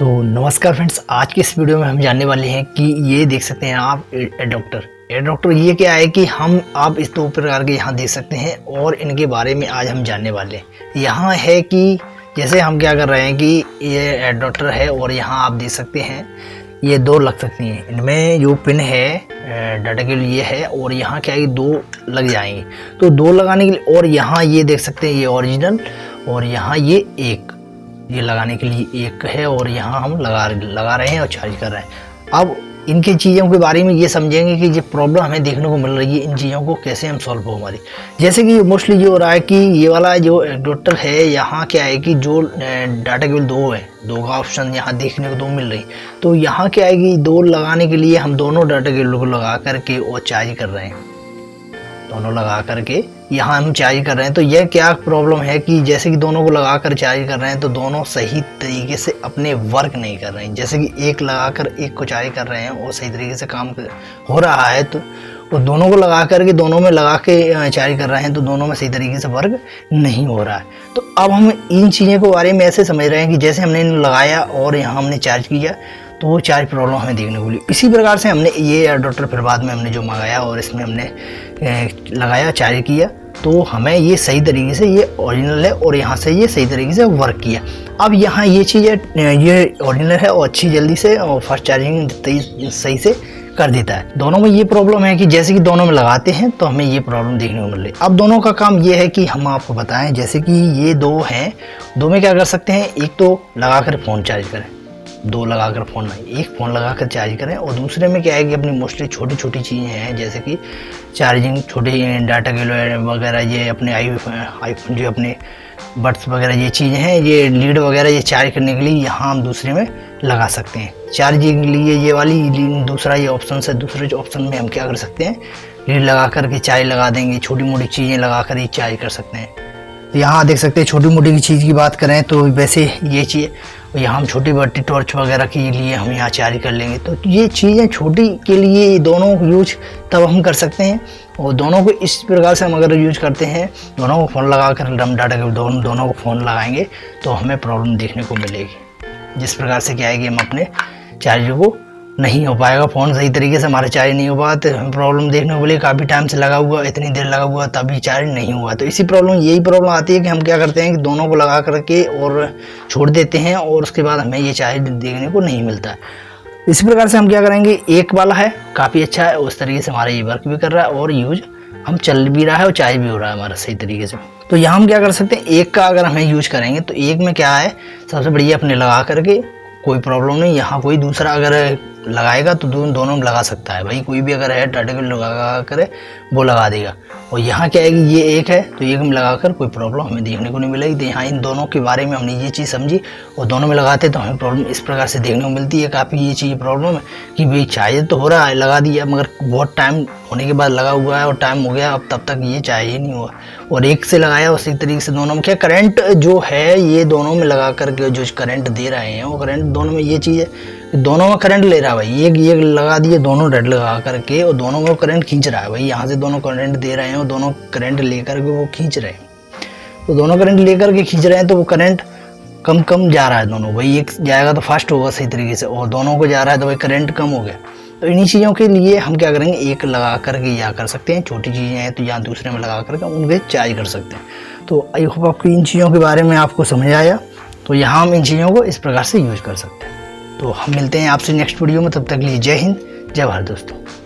तो नमस्कार फ्रेंड्स, आज की इस वीडियो में हम जानने वाले हैं कि ये देख सकते हैं आप एडाप्टर ये क्या है कि आप इस दो प्रकार के यहाँ देख सकते हैं और इनके बारे में आज हम जानने वाले हैं। यहाँ है कि जैसे हम क्या कर रहे हैं कि ये एडाप्टर है और यहाँ आप देख सकते हैं ये दो लग सकती हैं। इनमें जो पिन है डाटा के लिए है और यहाँ क्या है दो लग जाएंगे। तो दो लगाने के लिए और यहाँ ये देख सकते हैं ये ओरिजिनल और यहाँ ये लगाने के लिए एक है और यहाँ हम लगा रहे हैं और चार्ज कर रहे हैं। अब इनकी चीज़ों के बारे में ये समझेंगे कि जो प्रॉब्लम हमें देखने को मिल रही है इन चीज़ों को कैसे हम सॉल्व हो हमारी। जैसे कि मोस्टली ये हो रहा है कि ये वाला जो एडाप्टर है यहाँ क्या है कि जो डाटा केबल दो का ऑप्शन यहाँ देखने को दो मिल रही। तो यहाँ क्या है कि दो लगाने के लिए हम दोनों डाटा केबल को लगा करके और चार्ज कर रहे हैं, दोनों लगा करके यहाँ हम चार्ज कर रहे हैं। तो यह क्या प्रॉब्लम है कि जैसे कि दोनों को लगा कर चार्ज कर रहे हैं तो दोनों सही तरीके से अपने वर्क नहीं कर रहे हैं। जैसे कि एक लगा कर एक को चार्ज कर रहे हैं और सही तरीके से काम हो रहा है, तो वो दोनों को लगा करके दोनों में लगा के चार्ज कर रहे हैं तो दोनों में सही तरीके से वर्क नहीं हो रहा है। तो अब हम इन चीज़ों के बारे में ऐसे समझ रहे हैं कि जैसे हमने लगाया और यहाँ हमने चार्ज किया तो वो चार्ज प्रॉब्लम हमें देखने को मिली। इसी प्रकार से हमने ये एडाप्टर फिर बाद में हमने जो मंगाया और इसमें हमने लगाया चार्ज किया तो हमें ये सही तरीके से ये ओरिजिनल है और यहाँ से ये सही तरीके से वर्क किया। अब यहाँ ये चीज़ है ये ओरिजिनल है और अच्छी जल्दी से और फास्ट चार्जिंग सही से कर देता है। दोनों में ये प्रॉब्लम है कि जैसे कि दोनों में लगाते हैं तो हमें ये प्रॉब्लम देखने को मिल रही है। अब दोनों का काम ये है कि हम आपको बताएं, जैसे कि ये दो हैं, दो में क्या कर सकते हैं, एक तो लगा कर फ़ोन चार्ज करें, दो लगाकर फ़ोन नहीं, एक फ़ोन लगाकर चार्ज करें। और दूसरे में क्या है कि अपनी मोस्टली छोटी छोटी चीज़ें हैं जैसे कि चार्जिंग छोटी डाटा के वगैरह, ये अपने आईफोन जो अपने बड्स वगैरह ये चीज़ें हैं, ये लीड वगैरह ये चार्ज करने के लिए यहाँ हम दूसरे में लगा सकते हैं। चार्जिंग के लिए ये वाली दूसरा ये ऑप्शन है, दूसरे ऑप्शन में हम क्या कर सकते हैं लीड लगा करके चार्ज लगा देंगे, छोटी मोटी चीज़ें लगा कर ये चार्ज कर सकते हैं। तो यहाँ देख सकते हैं छोटी मोटी की चीज़ की बात करें तो वैसे ये चीज़ यहाँ हम छोटी बड़ी टॉर्च वगैरह के लिए हम यहाँ चार्ज कर लेंगे। तो ये चीज़ें छोटी के लिए दोनों यूज तब हम कर सकते हैं और दोनों को इस प्रकार से हम अगर यूज करते हैं, दोनों को फ़ोन लगा कर डम डाटा के दोनों को फ़ोन लगाएंगे तो हमें प्रॉब्लम देखने को मिलेगी। जिस प्रकार से क्या है कि हम अपने चार्ज को नहीं हो पाएगा, फ़ोन सही तरीके से हमारा चार्ज नहीं हो पाया तो हमें प्रॉब्लम देखने को मिले। काफ़ी टाइम से लगा हुआ, इतनी देर लगा हुआ तभी चार्ज नहीं हुआ। तो यही प्रॉब्लम आती है कि हम क्या करते हैं कि दोनों को लगा करके और छोड़ देते हैं और उसके बाद हमें ये चार्ज देखने को नहीं मिलता है। इसी प्रकार से हम क्या करेंगे, एक वाला है काफ़ी अच्छा है, उस तरीके से हमारा ये वर्क भी कर रहा है और यूज हम चल भी रहा है और चार्ज भी हो रहा है हमारा सही तरीके से। तो यहाँ हम क्या कर सकते हैं, एक का अगर हमें यूज करेंगे तो एक में क्या है सबसे बढ़िया अपने लगा करके कोई प्रॉब्लम नहीं। यहाँ कोई दूसरा अगर लगाएगा तो दोनों में लगा सकता है भाई, कोई भी अगर है डाटा केबल लगा करे वो लगा देगा। और यहाँ क्या है कि ये एक है तो एक में लगाकर कोई प्रॉब्लम हमें देखने को नहीं मिलेगी। तो यहाँ इन दोनों के बारे में हमने ये चीज़ समझी और दोनों में लगाते तो हमें प्रॉब्लम इस प्रकार से देखने को मिलती है। काफ़ी ये चीज़ प्रॉब्लम है कि भाई चार्ज तो हो रहा है, लगा दिया, मगर बहुत टाइम होने के बाद लगा हुआ है और टाइम हो गया, अब तब तक ये चार्ज ही नहीं हुआ। और एक से लगाया उसी तरीके से दोनों में क्या करंट जो है ये दोनों में लगा करके जो करंट दे रहे हैं वो करंट दोनों में ये चीज़ है दोनों में करंट ले रहा है भाई। एक ये लगा दिए दोनों रेड लगा करके और दोनों में करंट खींच रहा है भाई, यहाँ से दोनों करंट दे रहे हैं और दोनों करंट लेकर के वो खींच रहे हैं। तो दोनों करंट लेकर के खींच रहे हैं तो वो करंट कम जा रहा है दोनों भाई, एक जाएगा तो फास्ट होगा सही तरीके से और दोनों को जा रहा है तो भाई करंट कम हो गया। तो इन्हीं चीज़ों के लिए हम क्या करेंगे, एक लगा करके या कर सकते हैं, छोटी चीज़ें हैं तो यहाँ दूसरे में लगा करके उनके चार्ज कर सकते हैं। तो आई होप आपको इन चीज़ों के बारे में आपको समझ आया। तो यहाँ हम इन चीज़ों को इस प्रकार से यूज कर सकते हैं। तो हम मिलते हैं आपसे नेक्स्ट वीडियो में, तब तक के लिए जय हिंद जय भारत दोस्तों।